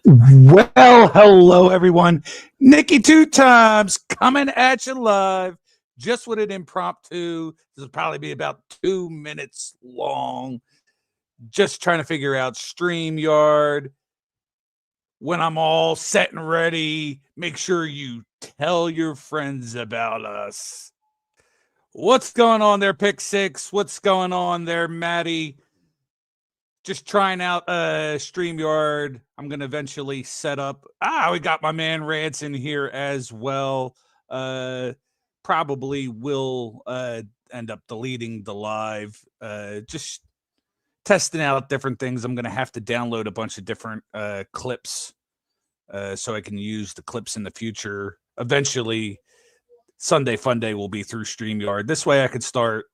Well, hello, everyone. Nikki Two Times coming at you live just with an impromptu. This will probably be about 2 minutes long. Just trying to figure out StreamYard. When I'm all set and ready, make sure you tell your friends about us. What's going on there, Pick Six? What's going on there, Maddie? Just trying out StreamYard. I'm gonna eventually set up. We got my man Ranson here as well. Probably will end up deleting the live. Just testing out different things. I'm gonna have to download a bunch of different clips so I can use the clips in the future. Eventually, Sunday Fun Day will be through StreamYard. This way I could start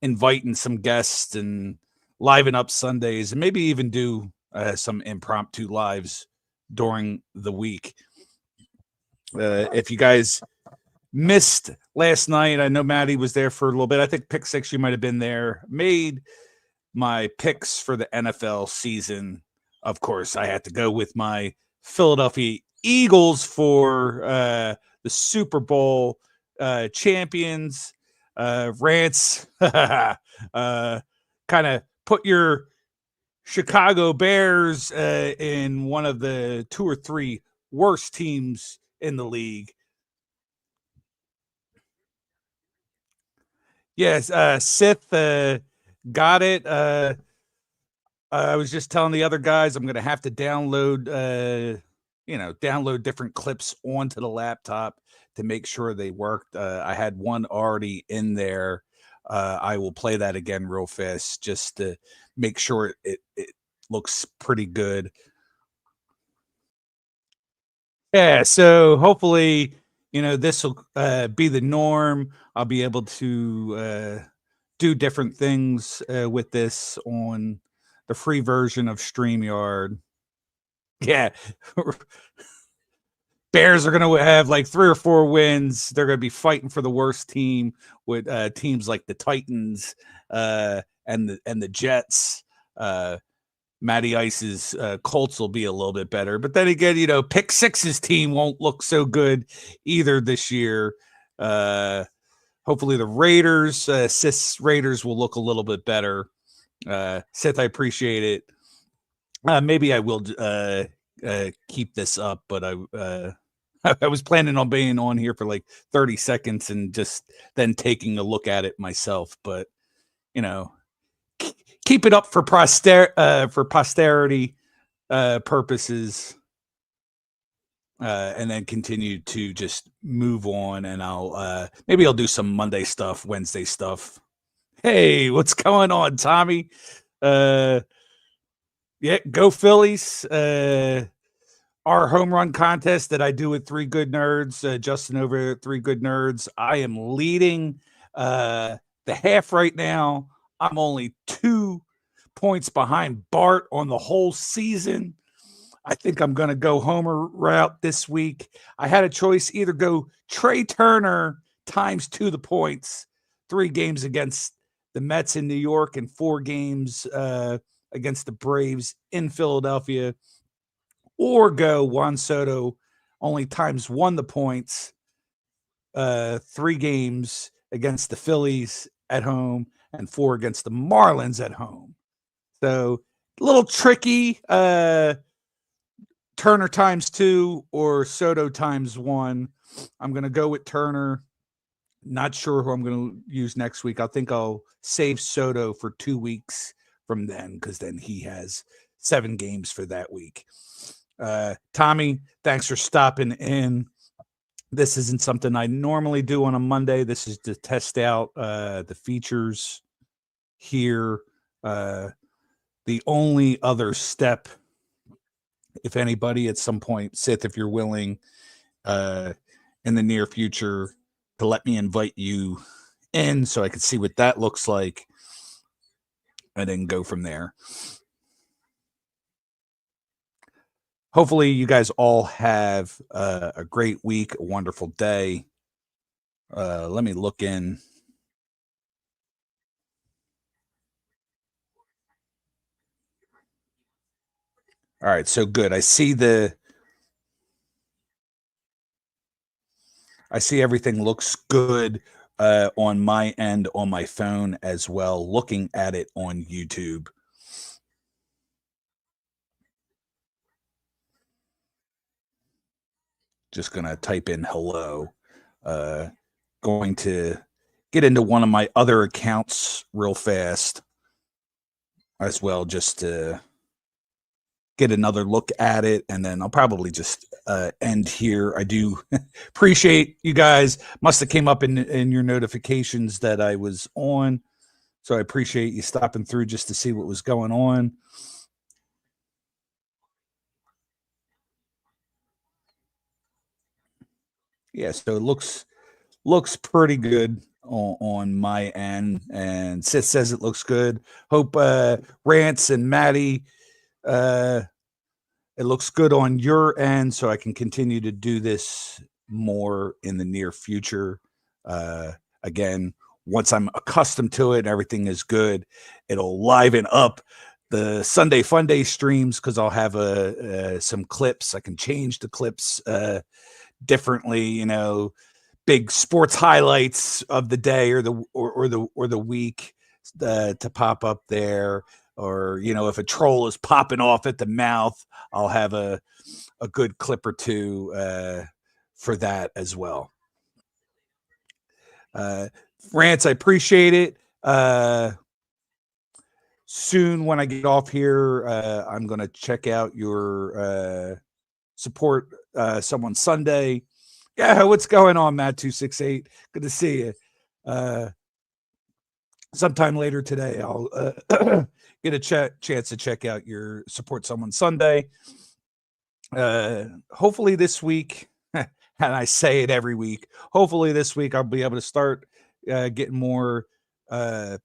inviting some guests and liven up Sundays and maybe even do some impromptu lives during the week. If you guys missed last night, I know Maddie was there for a little bit. I think Pick Six, you might have been there. Made my picks for the NFL season. Of course, I had to go with my Philadelphia Eagles for the Super Bowl champions. Rants, kind of put your Chicago Bears in one of the 2 or 3 worst teams in the league. Yes, Sith got it. I was just telling the other guys I'm going to have to download, download different clips onto the laptop to make sure they worked. I had one already in there. I will play that again real fast just to make sure it looks pretty good. Yeah, so hopefully, this will be the norm. I'll be able to do different things with this on the free version of StreamYard. Yeah. Bears are going to have like 3 or 4 wins. They're going to be fighting for the worst team with teams like the Titans and the Jets. Matty Ice's Colts will be a little bit better. But then again, Pick Six's team won't look so good either this year. Hopefully the Raiders, Sis Raiders will look a little bit better. Seth, I appreciate it. Maybe I will keep this up, but I was planning on being on here for like 30 seconds and just then taking a look at it myself. But keep it up for posterity purposes, and then continue to just move on. And maybe I'll do some Monday stuff, Wednesday stuff. Hey, what's going on, Tommy? Yeah, go Phillies. Our home run contest that I do with 3 Good Nerds, Justin over 3 Good Nerds. I am leading the half right now. I'm only 2 points behind Bart on the whole season. I think I'm going to go homer route this week. I had a choice, either go Trey Turner times 2 the points, 3 games against the Mets in New York and 4 games against the Braves in Philadelphia, or go Juan Soto only times 1 the points, 3 games against the Phillies at home and 4 against the Marlins at home. So a little tricky. Turner times 2 or Soto times 1. I'm going to go with Turner. Not sure who I'm going to use next week. I think I'll save Soto for 2 weeks from then, because then he has 7 games for that week. Tommy, thanks for stopping in. This isn't something I normally do on a Monday. This is to test out the features here. The only other step, if anybody at some point, Sith, if you're willing in the near future to let me invite you in so I can see what that looks like and then go from there. Hopefully you guys all have a great week, a wonderful day. Let me look in. All right, so good. I see everything looks good on my end on my phone as well, looking at it on YouTube. Just going to type in hello. Uh, Going to get into one of my other accounts real fast as well, just to get another look at it. And then I'll probably just end here. I do appreciate you guys. Must have came up in your notifications that I was on. So I appreciate you stopping through just to see what was going on. Yeah, so it looks pretty good on my end, and Sith says it looks good. Hope Rance and Maddie, uh, it looks good on your end, so I can continue to do this more in the near future. Again, once I'm accustomed to it and everything is good, it'll liven up the Sunday Fun Day streams because I'll have some clips. I can change the clips differently, big sports highlights of the day or the week to pop up there, or if a troll is popping off at the mouth, I'll have a good clip or two for that as well. Rance, I appreciate it. Soon when I get off here, I'm going to check out your support someone Sunday. Yeah, what's going on, Matt268? Good to see you. Sometime later today, I'll get a chance to check out your support someone Sunday. Hopefully this week, and I say it every week, hopefully this week I'll be able to start getting more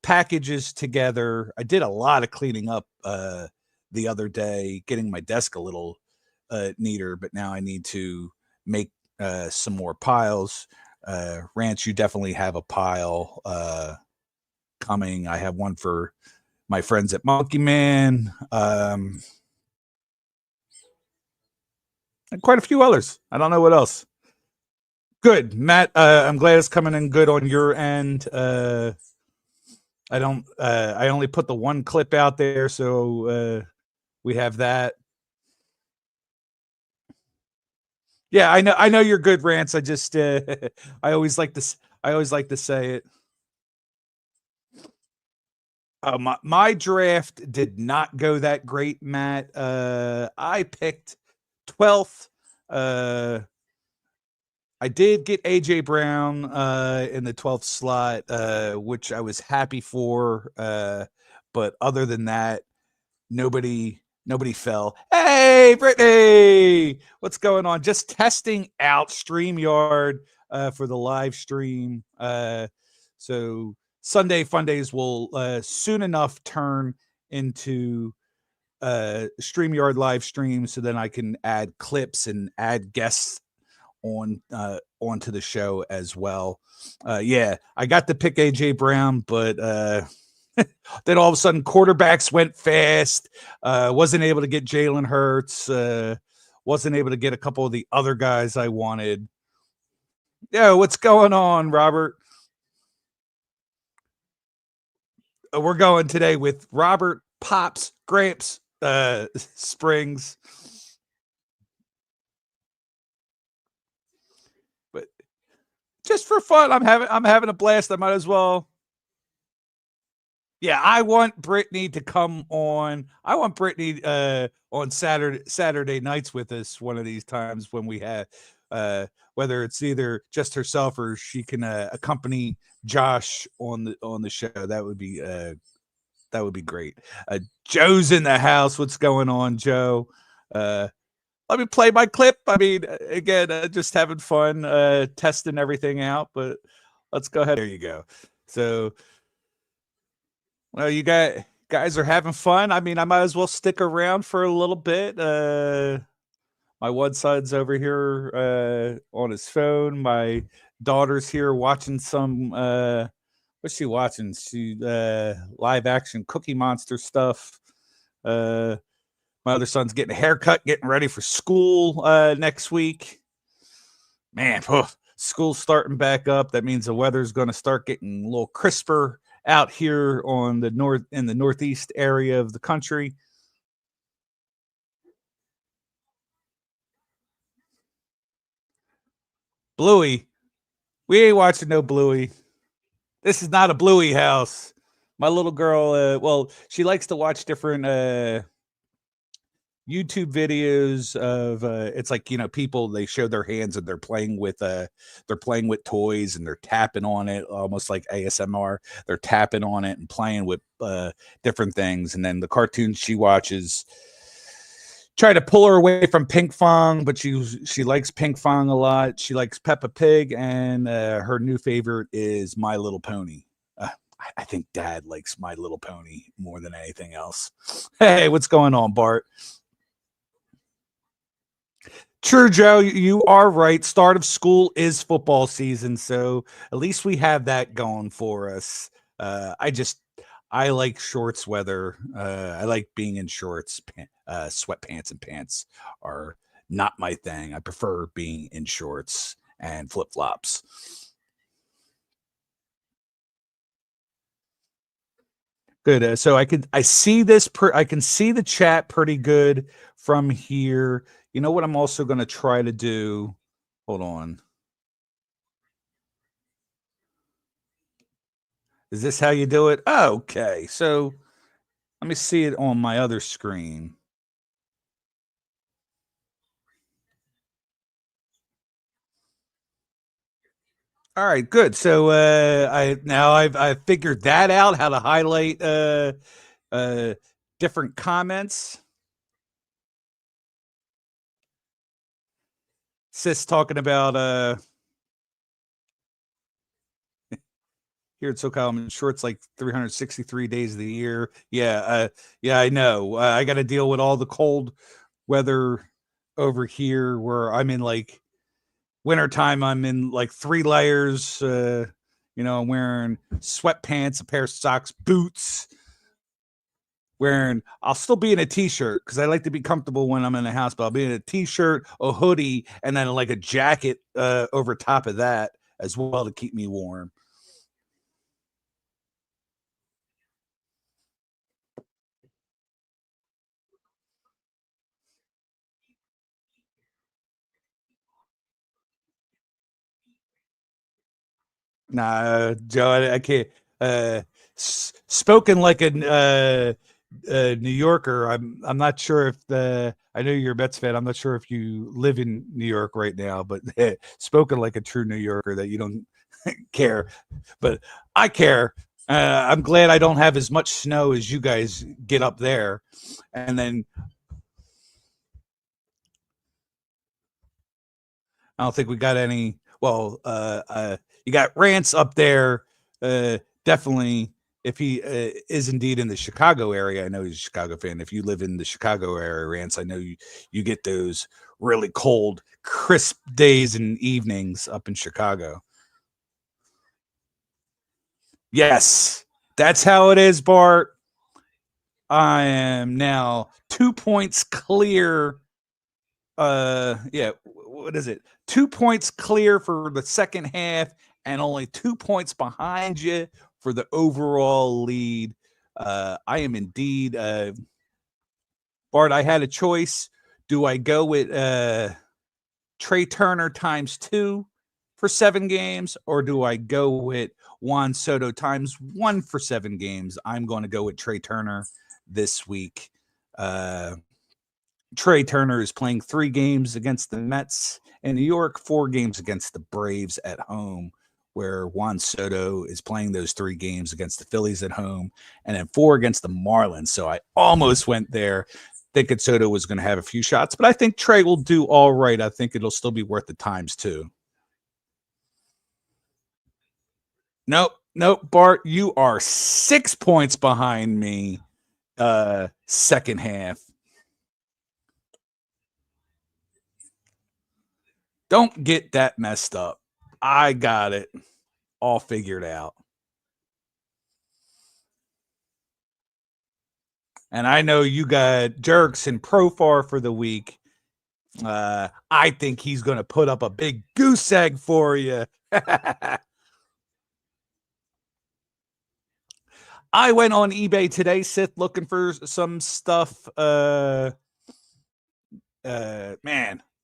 packages together. I did a lot of cleaning up the other day, getting my desk a little neater, but now I need to make some more piles. Rance, you definitely have a pile coming. I have one for my friends at Monkey Man, and quite a few others. I don't know what else. Good, Matt. I'm glad it's coming in good on your end. I only put the one clip out there, so we have that. Yeah, I know you're good, Rance. I just I always like to say it. My draft did not go that great, Matt. I picked 12th. I did get AJ Brown in the 12th slot, which I was happy for. But other than that, nobody fell. Hey, Brittany, what's going on? Just testing out StreamYard for the live stream. So Sunday Fun Days will soon enough turn into StreamYard live stream, so then I can add clips and add guests onto the show as well. Yeah, I got to pick AJ Brown, but then all of a sudden quarterbacks went fast. Wasn't able to get Jalen Hurts. Wasn't able to get a couple of the other guys I wanted. Yo, what's going on, Robert? We're going today with Robert Pops Gramps Springs. But just for fun, I'm having a blast. I might as well. Yeah, I want Brittany to come on. I want Brittany on Saturday nights with us one of these times when we have whether it's either just herself or she can accompany Josh on the show. That would be great. Joe's in the house. What's going on, Joe? Let me play my clip. I mean, again, just having fun, testing everything out. But let's go ahead. There you go. So, well, you guys are having fun. I mean, I might as well stick around for a little bit. My one son's over here on his phone. My daughter's here watching some. What's she watching? She live action Cookie Monster stuff. My other son's getting a haircut, getting ready for school next week. Man, school's starting back up. That means the weather's going to start getting a little crisper out here on the northeast area of the country. Bluey, we ain't watching no Bluey. This is not a Bluey house. My little girl, well, she likes to watch different YouTube videos of it's like, people, they show their hands and they're playing with toys and they're tapping on it almost like ASMR. They're tapping on it and playing with different things. And then the cartoons she watches try to pull her away from Pink Fong, but she likes Pink Fong a lot. She likes Peppa Pig, and her new favorite is My Little Pony. I think Dad likes My Little Pony more than anything else. Hey, what's going on, Bart? True, Joe. You are right. Start of school is football season, so at least we have that going for us. I like shorts weather. I like being in shorts. Sweatpants and pants are not my thing. I prefer being in shorts and flip flops. Good. So I see this. I can see the chat pretty good from here. You know what I'm also going to try to do? Hold on. Is this how you do it? Oh, okay. So let me see it on my other screen. All right, good. So I've figured that out, how to highlight uh different comments. Sis talking about here at SoCal, I'm in shorts like 363 days of the year. Yeah, I know. I got to deal with all the cold weather over here where I'm in like wintertime. I'm in like 3 layers. I'm wearing sweatpants, a pair of socks, boots. I'll still be in a t-shirt because I like to be comfortable when I'm in the house, but I'll be in a t-shirt, a hoodie, and then like a jacket over top of that as well to keep me warm. Nah, Joe, I can't. Spoken like a New Yorker. I'm not sure if I know you're a Mets fan. I'm not sure if you live in New York right now, but spoken like a true New Yorker that you don't care, but I care. I'm glad I don't have as much snow as you guys get up there, and then I don't think we got any. Well, you got Rance up there. Definitely, if he is indeed in the Chicago area, I know he's a Chicago fan. If you live in the Chicago area, Rance, I know you get those really cold, crisp days and evenings up in Chicago. Yes, that's how it is, Bart. I am now 2 points clear. Yeah, what is it? 2 points clear for the second half, and only 2 points behind you for the overall lead. I am indeed, Bart. I had a choice. Do I go with Trey Turner times 2 for 7 games, or do I go with Juan Soto times 1 for 7 games? I'm going to go with Trey Turner this week. Trey Turner is playing 3 games against the Mets in New York, 4 games against the Braves at home, where Juan Soto is playing those 3 games against the Phillies at home, and then 4 against the Marlins. So I almost went there, thinking Soto was going to have a few shots, but I think Trey will do all right. I think it'll still be worth the times too. Nope, Bart, you are 6 points behind me. Second half. Don't get that messed up. I got it all figured out. And I know you got Jerks and Profar for the week. I think he's going to put up a big goose egg for you. I went on eBay today, Sith, looking for some stuff. Man,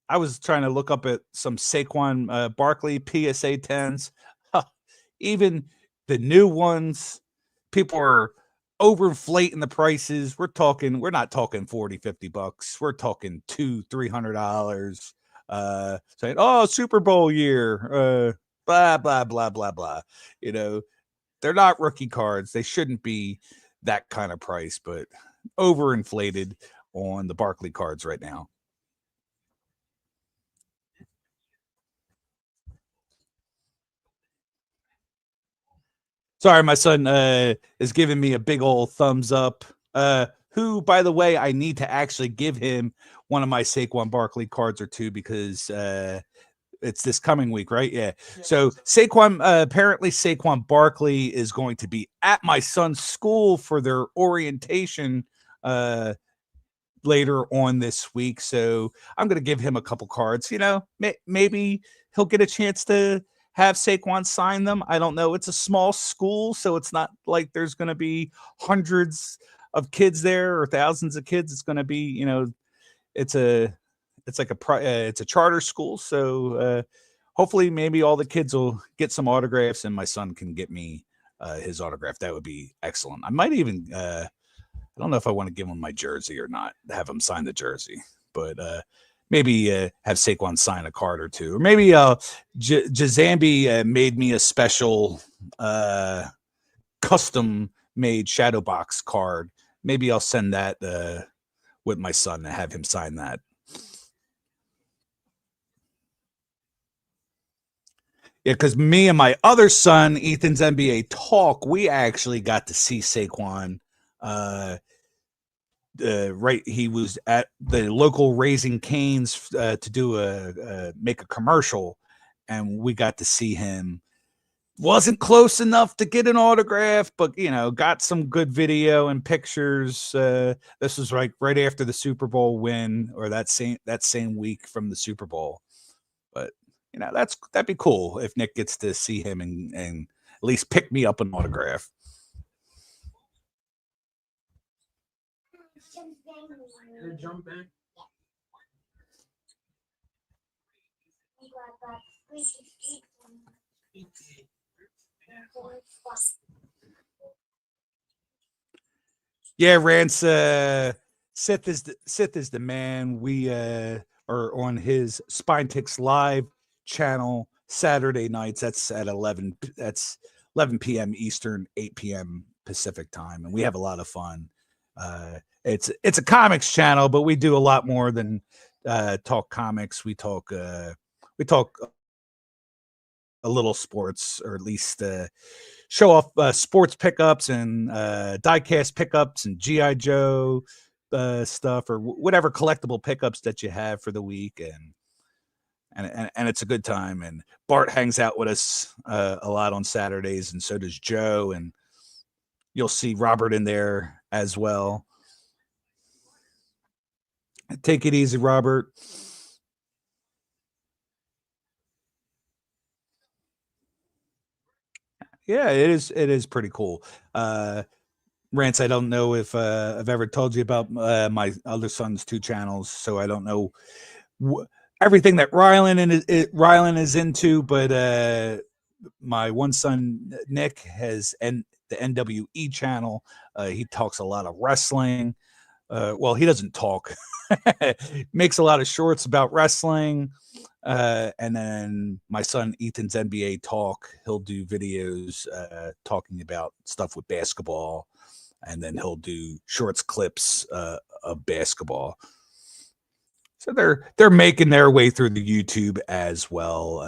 I was trying to look up at some Saquon Barkley PSA 10s. Even the new ones, people are overinflating the prices. We're not talking 40, $50. We're talking $200-$300. Saying, oh, Super Bowl year, blah, blah, blah, blah, blah. You know, they're not rookie cards. They shouldn't be that kind of price, but overinflated on the Barkley cards right now. Sorry, my son is giving me a big old thumbs up. Who, by the way, I need to actually give him one of my Saquon Barkley cards or two because it's this coming week, right? Yeah. So Saquon, apparently Saquon Barkley is going to be at my son's school for their orientation later on this week. So I'm going to give him a couple cards. You know, maybe he'll get a chance to have Saquon sign them. I don't know. It's a small school, so it's not like there's going to be hundreds of kids there or thousands of kids. It's going to be, you know, it's a it's like it's a charter school, so hopefully maybe all the kids will get some autographs and my son can get me his autograph. That would be excellent. I might even I don't know if I want to give him my jersey or not, have him sign the jersey, but maybe have Saquon sign a card or two, or maybe Jazambi made me a special custom made shadow box card. Maybe I'll send that with my son and have him sign that. Yeah, because me and my other son, Ethan's NBA Talk, we actually got to see Saquon. Right, he was at the local Raising Canes to do make a commercial, and we got to see him. Wasn't close enough to get an autograph, but you know, got some good video and pictures. This was right after the Super Bowl win, or that same week from the Super Bowl. But you know, that'd be cool if Nick gets to see him and at least pick me up an autograph. Jump back. Yeah, Rance, Sith is the man. We are on his Spine Ticks Live channel Saturday nights. That's at 11. That's 11 p.m. Eastern, 8 p.m. Pacific time, and we have a lot of fun. It's a comics channel, but we do a lot more than talk comics. We talk a little sports, or at least show off sports pickups and diecast pickups and GI Joe stuff, or whatever collectible pickups that you have for the week, and it's a good time. And Bart hangs out with us a lot on Saturdays, and so does Joe, and you'll see Robert in there as well. Take it easy, Robert. Yeah, it is. It is pretty cool. Rance, I don't know if I've ever told you about my other son's two channels, so I don't know everything that Rylan is into. But my one son Nick has the NWE channel. He talks a lot of wrestling. Well, he doesn't talk. Makes a lot of shorts about wrestling. And then my son Ethan's NBA Talk, he'll do videos talking about stuff with basketball, and then he'll do shorts clips of basketball. So they're making their way through the YouTube as well.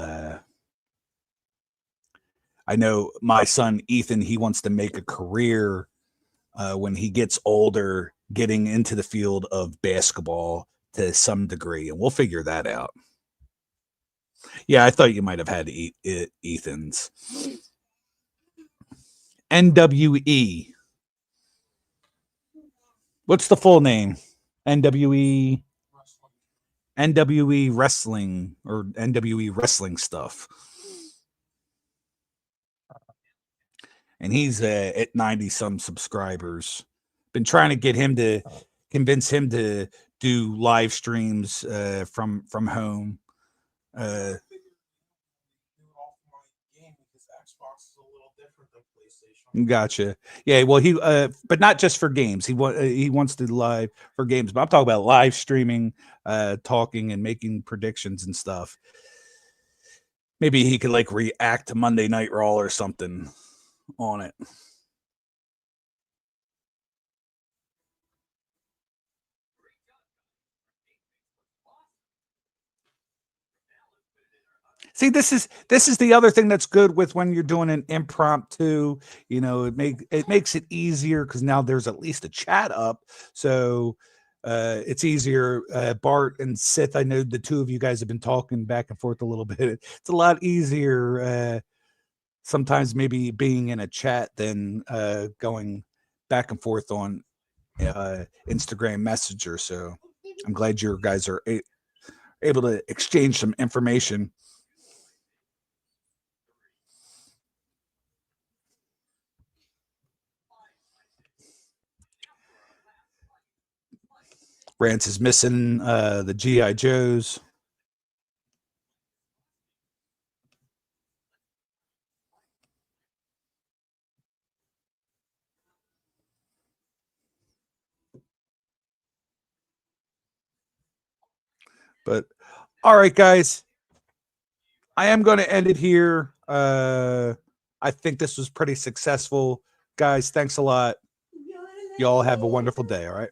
I know my son Ethan, he wants to make a career when he gets older, getting into the field of basketball to some degree, and we'll figure that out. Yeah, I thought you might have had Ethan's. NWE. What's the full name? NWE NWE Wrestling or NWE Wrestling stuff. And he's at 90 some subscribers. Been trying to get him to convince him to do live streams from home. Gotcha. Yeah, well, he but not just for games. He wants to live for games, but I'm talking about live streaming, talking and making predictions and stuff. Maybe he could like react to Monday Night Raw or something on it. See, this is the other thing that's good with when you're doing an impromptu. You know, it makes it easier because now there's at least a chat up, so it's easier. Bart and Sith, I know the two of you guys have been talking back and forth a little bit. It's a lot easier sometimes, maybe being in a chat than going back and forth on Instagram Messenger. So I'm glad you guys are able to exchange some information. Rance is missing the G.I. Joes. But all right, guys, I am going to end it here. I think this was pretty successful. Guys, thanks a lot. Y'all have a wonderful day. All right.